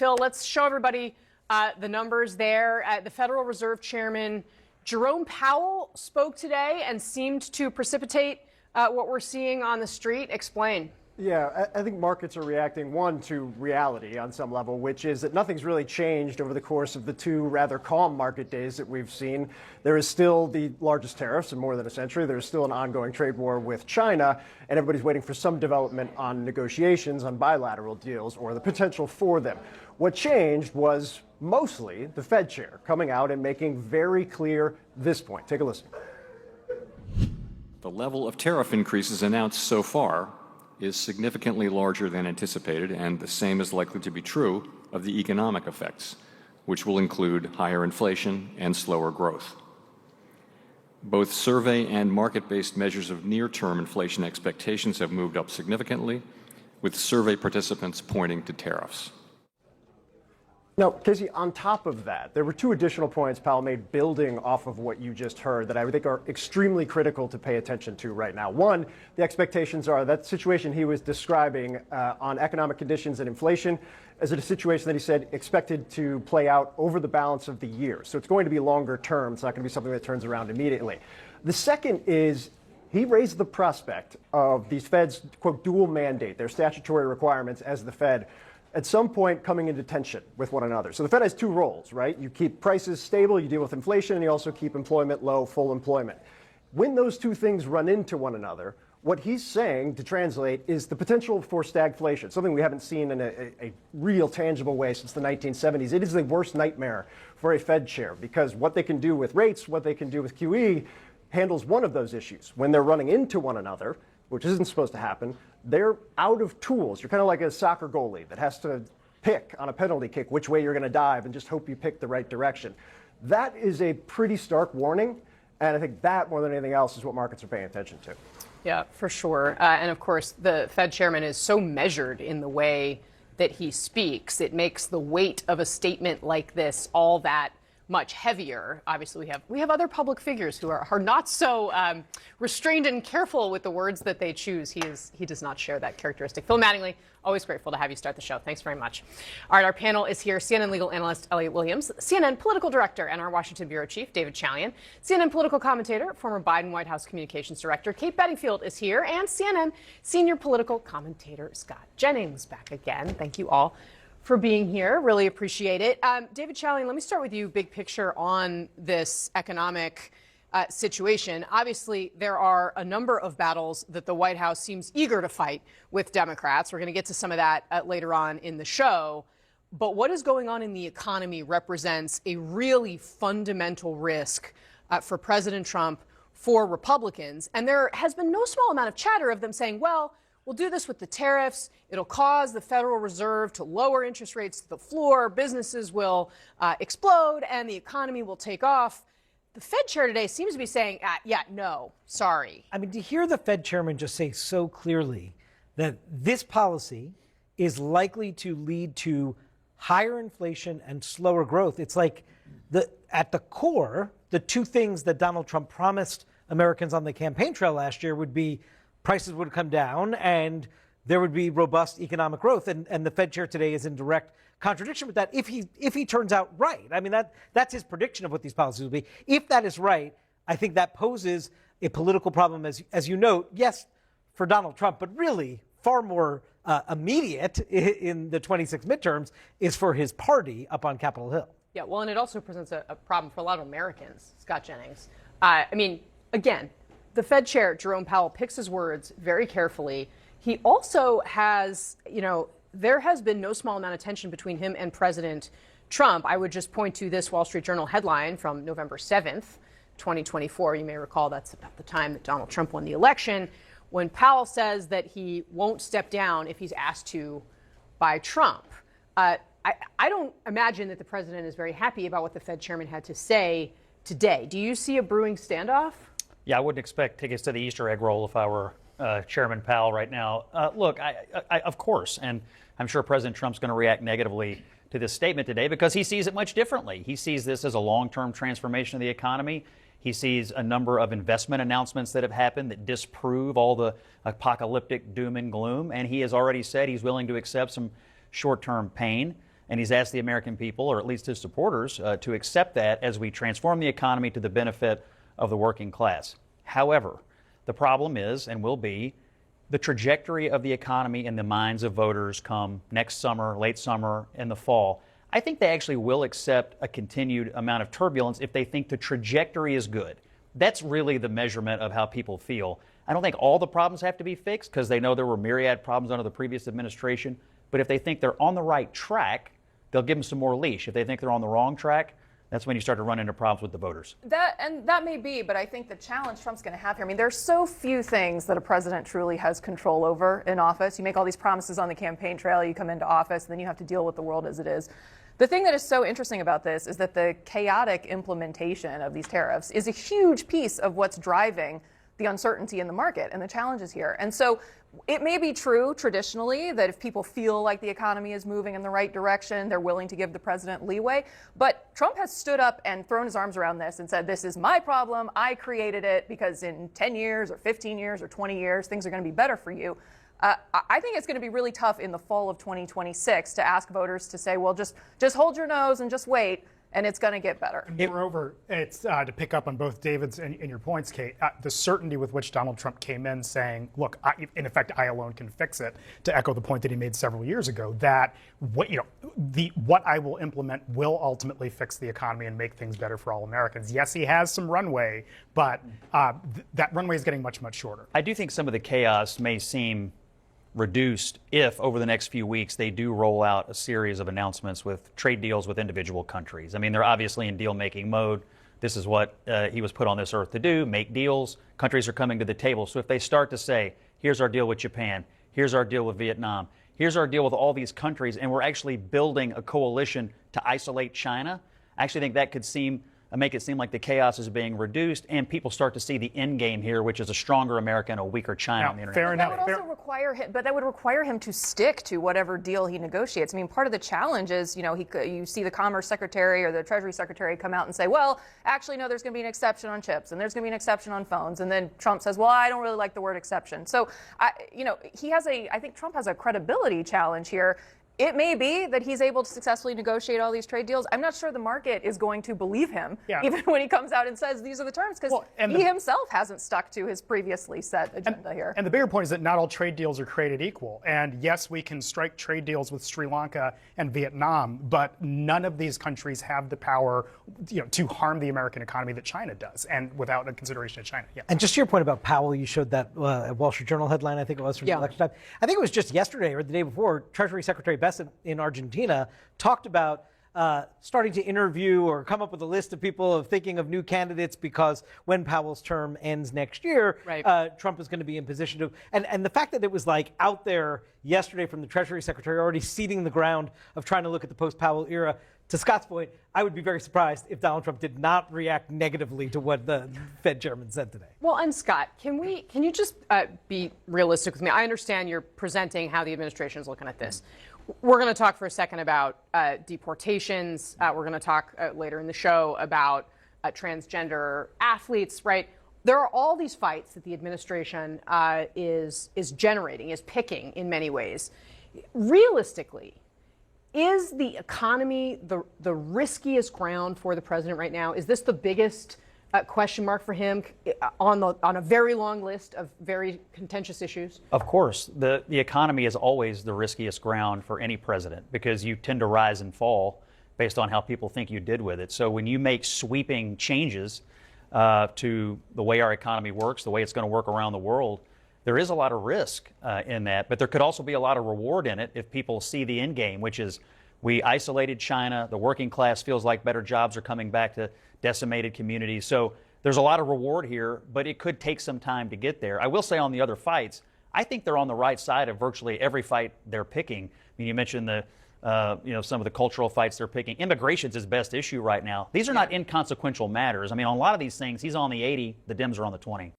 Phil, let's show everybody the numbers there. The Federal Reserve Chairman Jerome Powell spoke today and seemed to precipitate what we're seeing on the street. Explain. Yeah, I think markets are reacting, one, to reality on some level, which is that nothing's really changed over the course of the two rather calm market days that we've seen. There is still the largest tariffs in more than a century. There's still an ongoing trade war with China, and everybody's waiting for some development on negotiations on bilateral deals or the potential for them. What changed was mostly the Fed chair coming out and making very clear this point. Take a listen. The level of tariff increases announced so far is significantly larger than anticipated, and the same is likely to be true of the economic effects, which will include higher inflation and slower growth. Both survey and market-based measures of near-term inflation expectations have moved up significantly, with survey participants pointing to tariffs. Now, Casey, on top of that, there were two additional points Powell made building off of what you just heard that I think are extremely critical to pay attention to right now. One, the expectations are that situation he was describing on economic conditions and inflation is a situation that he said expected to play out over the balance of the year. So it's going to be longer term. It's not going to be something that turns around immediately. The second is he raised the prospect of these Fed's, quote, dual mandate, their statutory requirements as the Fed, at some point coming into tension with one another. So the Fed has two roles, right? You keep prices stable, you deal with inflation, and you also keep employment low, full employment. When those two things run into one another, what he's saying, to translate, is the potential for stagflation, something we haven't seen in a real tangible way since the 1970s. It is the worst nightmare for a Fed chair because what they can do with rates, what they can do with QE, handles one of those issues. When they're running into one another, which isn't supposed to happen, they're out of tools. You're kind of like a soccer goalie that has to pick on a penalty kick which way you're going to dive and just hope you pick the right direction. That is a pretty stark warning, and I think that, more than anything else, is what markets are paying attention to. Yeah, for sure. And of course, the Fed chairman is so measured in the way that he speaks. It makes the weight of a statement like this all that much heavier. Obviously, we have other public figures who are not so restrained and careful with the words that they choose. He does not share that characteristic. Phil Mattingly, always grateful to have you start the show. Thanks very much. All right, our panel is here. CNN legal analyst Elliot Williams, CNN political director and our Washington bureau chief David Chalian, CNN political commentator, former Biden White House communications director Kate Bedingfield is here, and CNN senior political commentator Scott Jennings back again. Thank you all for being here. Really appreciate it. David Chalian, let me start with you, big picture on this economic situation. Obviously, there are a number of battles that the White House seems eager to fight with Democrats. We're going to get to some of that later on in the show. But what is going on in the economy represents a really fundamental risk for President Trump, for Republicans. And there has been no small amount of chatter of them saying, well, we'll do this with the tariffs. It'll cause the Federal Reserve to lower interest rates to the floor. Businesses will explode and the economy will take off. The Fed chair today seems to be saying, yeah, no, sorry. I mean, to hear the Fed chairman just say so clearly that this policy is likely to lead to higher inflation and slower growth, it's like at the core, the two things that Donald Trump promised Americans on the campaign trail last year would be prices would come down and there would be robust economic growth. And the Fed chair today is in direct contradiction with that if he turns out right. I mean, that's his prediction of what these policies will be. If that is right, I think that poses a political problem, as you note, yes, for Donald Trump, but really far more immediate in the 26 midterms is for his party up on Capitol Hill. Yeah, well, and it also presents a problem for a lot of Americans, Scott Jennings. I mean, again, the Fed chair, Jerome Powell, picks his words very carefully. He also has, there has been no small amount of tension between him and President Trump. I would just point to this Wall Street Journal headline from November 7th, 2024. You may recall that's about the time that Donald Trump won the election, when Powell says that he won't step down if he's asked to by Trump. I don't imagine that the president is very happy about what the Fed chairman had to say today. Do you see a brewing standoff? Yeah, I wouldn't expect tickets to the Easter egg roll if I were Chairman Powell right now. Look, of course, and I'm sure President Trump's going to react negatively to this statement today because he sees it much differently. He sees this as a long-term transformation of the economy. He sees a number of investment announcements that have happened that disprove all the apocalyptic doom and gloom, and he has already said he's willing to accept some short-term pain. and he's asked the American people, or at least his supporters, to accept that as we transform the economy to the benefit of the working class. However, the problem is and will be the trajectory of the economy in the minds of voters come next summer, late summer, and the fall. I think they actually will accept a continued amount of turbulence if they think the trajectory is good. That's really the measurement of how people feel. I don't think all the problems have to be fixed because they know there were myriad problems under the previous administration. But if they think they're on the right track, they'll give them some more leash. If they think they're on the wrong track, that's when you start to run into problems with the voters. That may be, but I think the challenge Trump's going to have here, I mean, there's so few things that a president truly has control over in office. You make all these promises on the campaign trail, you come into office, and then you have to deal with the world as it is. The thing that is so interesting about this is that the chaotic implementation of these tariffs is a huge piece of what's driving the uncertainty in the market and the challenges here. And so it may be true traditionally that if people feel like the economy is moving in the right direction, they're willing to give the president leeway. But Trump has stood up and thrown his arms around this and said, this is my problem. I created it because in 10 years or 15 years or 20 years, things are going to be better for you. I think it's going to be really tough in the fall of 2026 to ask voters to say, well, just hold your nose and just wait, and it's going to get better. Moreover, it's to pick up on both David's and your points, Kate, the certainty with which Donald Trump came in saying, look, in effect, I alone can fix it, to echo the point that he made several years ago, that what I will implement will ultimately fix the economy and make things better for all Americans. Yes, he has some runway, but that runway is getting much, much shorter. I do think some of the chaos may seem reduced if over the next few weeks they do roll out a series of announcements with trade deals with individual countries. I mean, they're obviously in deal-making mode. This is what he was put on this earth to do, make deals. Countries are coming to the table. So if they start to say, here's our deal with Japan, here's our deal with Vietnam, here's our deal with all these countries, and we're actually building a coalition to isolate China, I actually think that could make it seem like the chaos is being reduced, and people start to see the end game here, which is a stronger America and a weaker China on the internet. Fair enough. That would also require him, but that would require him to stick to whatever deal he negotiates. I mean, part of the challenge is, you see the Commerce Secretary or the Treasury Secretary come out and say, well, actually, no, there's going to be an exception on chips, and there's going to be an exception on phones, and then Trump says, well, I don't really like the word exception. So, I think Trump has a credibility challenge here. It may be that he's able to successfully negotiate all these trade deals. I'm not sure the market is going to believe him, even when he comes out and says these are the terms, because he himself hasn't stuck to his previously set agenda here. And the bigger point is that not all trade deals are created equal. And yes, we can strike trade deals with Sri Lanka and Vietnam, but none of these countries have the power, to harm the American economy that China does, and without a consideration of China. Yeah. And just to your point about Powell, you showed that Wall Street Journal headline, I think it was, from the election time. I think it was just yesterday or the day before, Treasury Secretary Bessent in Argentina talked about starting to interview or come up with a list of people of thinking of new candidates because when Powell's term ends next year, Trump is going to be in position to. And the fact that it was like out there yesterday from the Treasury Secretary already seeding the ground of trying to look at the post-Powell era. To Scott's point, I would be very surprised if Donald Trump did not react negatively to what the Fed chairman said today. Well, and Scott, can you just be realistic with me? I understand you're presenting how the administration is looking at this. We're going to talk for a second about deportations. We're going to talk later in the show about transgender athletes, right? There are all these fights that the administration is generating, is picking in many ways. Realistically, is the economy the riskiest ground for the president right now? Is this the biggest question mark for him on a very long list of very contentious issues? Of course. The economy is always the riskiest ground for any president because you tend to rise and fall based on how people think you did with it. So when you make sweeping changes to the way our economy works, the way it's going to work around the world, there is a lot of risk in that, but there could also be a lot of reward in it if people see the end game, which is we isolated China, the working class feels like better jobs are coming back to decimated communities. So there's a lot of reward here, but it could take some time to get there. I will say on the other fights, I think they're on the right side of virtually every fight they're picking. I mean, you mentioned some of the cultural fights they're picking. Immigration's his best issue right now. These are not inconsequential matters. I mean, on a lot of these things, he's on the 80, the Dems are on the 20.